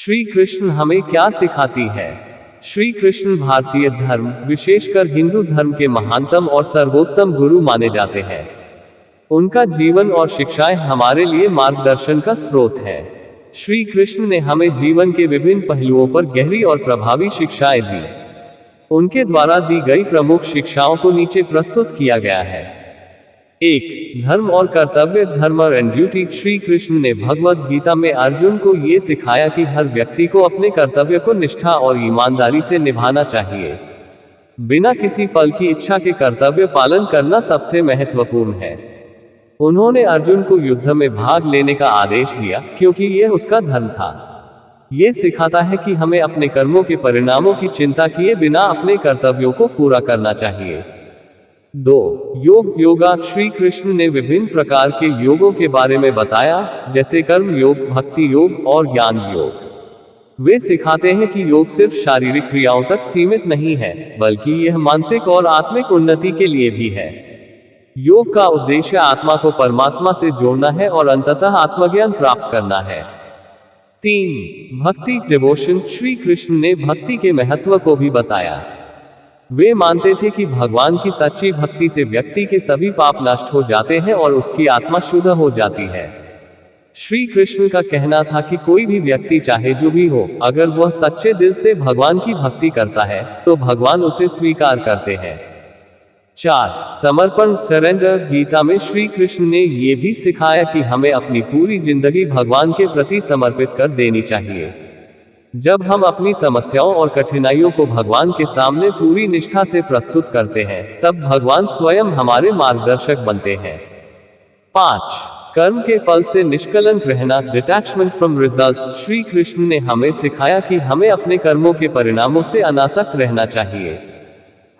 श्री कृष्ण हमें क्या सिखाती है? श्री कृष्ण भारतीय धर्म, विशेषकर हिंदू धर्म के महानतम और सर्वोत्तम गुरु माने जाते हैं। उनका जीवन और शिक्षाएं हमारे लिए मार्गदर्शन का स्रोत है। श्री कृष्ण ने हमें जीवन के विभिन्न पहलुओं पर गहरी और प्रभावी शिक्षाएं दी। उनके द्वारा दी गई प्रमुख शिक्षाओं को नीचे प्रस्तुत किया गया है। 1. धर्म और कर्तव्य, धर्म एंड ड्यूटी। श्री कृष्ण ने भगवद गीता में अर्जुन को ये सिखाया कि हर व्यक्ति को अपने कर्तव्य को निष्ठा और ईमानदारी से निभाना चाहिए। बिना किसी फल की इच्छा के कर्तव्य पालन करना सबसे महत्वपूर्ण है। उन्होंने अर्जुन को युद्ध में भाग लेने का आदेश दिया, क्योंकि यह उसका धर्म था। यह सिखाता है कि हमें अपने कर्मों के परिणामों की चिंता किए बिना अपने कर्तव्यों को पूरा करना चाहिए। 2. योगा। श्री कृष्ण ने विभिन्न प्रकार के योगों के बारे में बताया, जैसे कर्म योग, भक्ति योग और ज्ञान योग। वे सिखाते हैं कि योग सिर्फ शारीरिक क्रियाओं तक सीमित नहीं है, बल्कि यह मानसिक और आत्मिक उन्नति के लिए भी है। योग का उद्देश्य आत्मा को परमात्मा से जोड़ना है और अंततः आत्मज्ञान प्राप्त करना है। 3. भक्ति, डिवोशन। श्री कृष्ण ने भक्ति के महत्व को भी बताया। वे मानते थे कि भगवान की सच्ची भक्ति से व्यक्ति के सभी पाप नष्ट हो जाते हैं और उसकी आत्मा शुद्ध हो जाती है। श्री कृष्ण का कहना था कि कोई भी व्यक्ति चाहे जो भी हो, अगर वह सच्चे दिल से भगवान की भक्ति करता है, तो भगवान उसे स्वीकार करते हैं। 4. समर्पण, सरेंडर। गीता में श्री कृष्ण ने यह भी सिखाया कि हमें अपनी पूरी जिंदगी भगवान के प्रति समर्पित कर देनी चाहिए। जब हम अपनी समस्याओं और कठिनाइयों को भगवान के सामने पूरी निष्ठा से प्रस्तुत करते हैं, तब भगवान स्वयं हमारे मार्गदर्शक बनते हैं। 5. कर्म के फल से निष्कलंक रहना, detachment from results. Shri Krishna ने हमें सिखाया कि हमें अपने कर्मों के परिणामों से अनासक्त रहना चाहिए।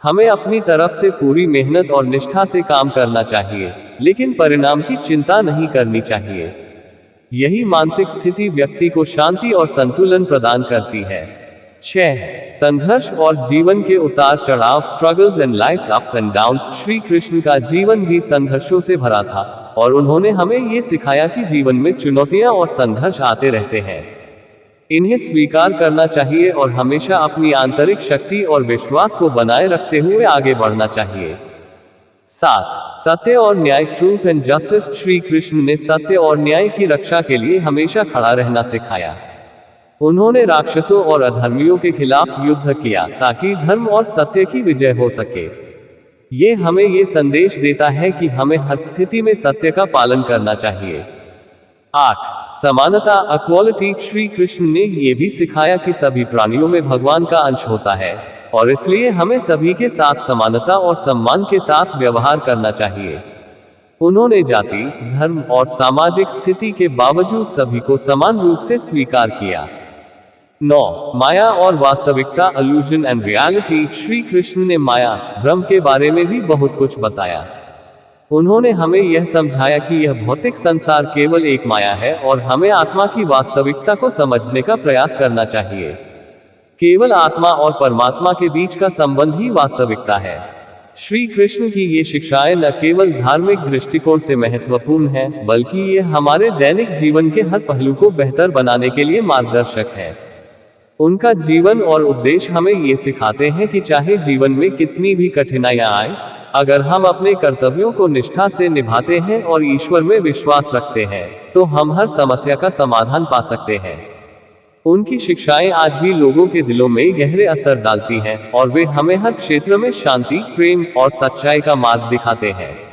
हमें अपनी तरफ से पूरी मेहनत और निष्ठा से काम करना चाहिए, लेकिन परिणाम की चिंता नहीं करनी चाहिए। यही मानसिक स्थिति व्यक्ति को शांति और संतुलन प्रदान करती है। 6. संघर्ष और जीवन के उतार चढ़ाव, struggles and life's ups and downs. Shri Krishna का जीवन भी संघर्षों से भरा था, और उन्होंने हमें ये सिखाया कि जीवन में चुनौतियां और संघर्ष आते रहते हैं। इन्हें स्वीकार करना चाहिए और हमेशा अपनी आंतरिक शक्ति और विश्वास को बनाए रखते हुए आगे बढ़ना चाहिए। 7. सत्य और न्याय, truth and justice. Shri Krishna ने सत्य और न्याय की रक्षा के लिए हमेशा खड़ा रहना सिखाया। उन्होंने राक्षसों और अधर्मियों के खिलाफ युद्ध किया, ताकि धर्म और सत्य की विजय हो सके। ये हमें ये संदेश देता है कि हमें हर स्थिति में सत्य का पालन करना चाहिए। 8. समानता, इक्वालिटी। श्री कृष्ण ने यह भी सिखाया कि सभी प्राणियों में भगवान का अंश होता है, और इसलिए हमें सभी के साथ समानता और सम्मान के साथ व्यवहार करना चाहिए। उन्होंने जाति, धर्म और सामाजिक स्थिति के बावजूद सभी को समान रूप से स्वीकार किया। 9. माया और वास्तविकता, illusion and reality. Shri Krishna ने माया, भ्रम के बारे में भी बहुत कुछ बताया। उन्होंने हमें यह समझाया कि यह भौतिक संसार केवल एक माया है और हमें आत्मा की वास्तविकता को समझने का प्रयास करना चाहिए। केवल आत्मा और परमात्मा के बीच का संबंध ही वास्तविकता है। श्री कृष्ण की ये शिक्षाएं न केवल धार्मिक दृष्टिकोण से महत्वपूर्ण हैं, बल्कि ये हमारे दैनिक जीवन के हर पहलू को बेहतर बनाने के लिए मार्गदर्शक है। उनका जीवन और उपदेश हमें ये सिखाते हैं कि चाहे जीवन में कितनी भी कठिनाइयां आए, अगर हम अपने कर्तव्यों को निष्ठा से निभाते हैं और ईश्वर में विश्वास रखते हैं, तो हम हर समस्या का समाधान पा सकते हैं। उनकी शिक्षाएं आज भी लोगों के दिलों में गहरे असर डालती हैं, और वे हमें हर क्षेत्र में शांति, प्रेम और सच्चाई का मार्ग दिखाते हैं।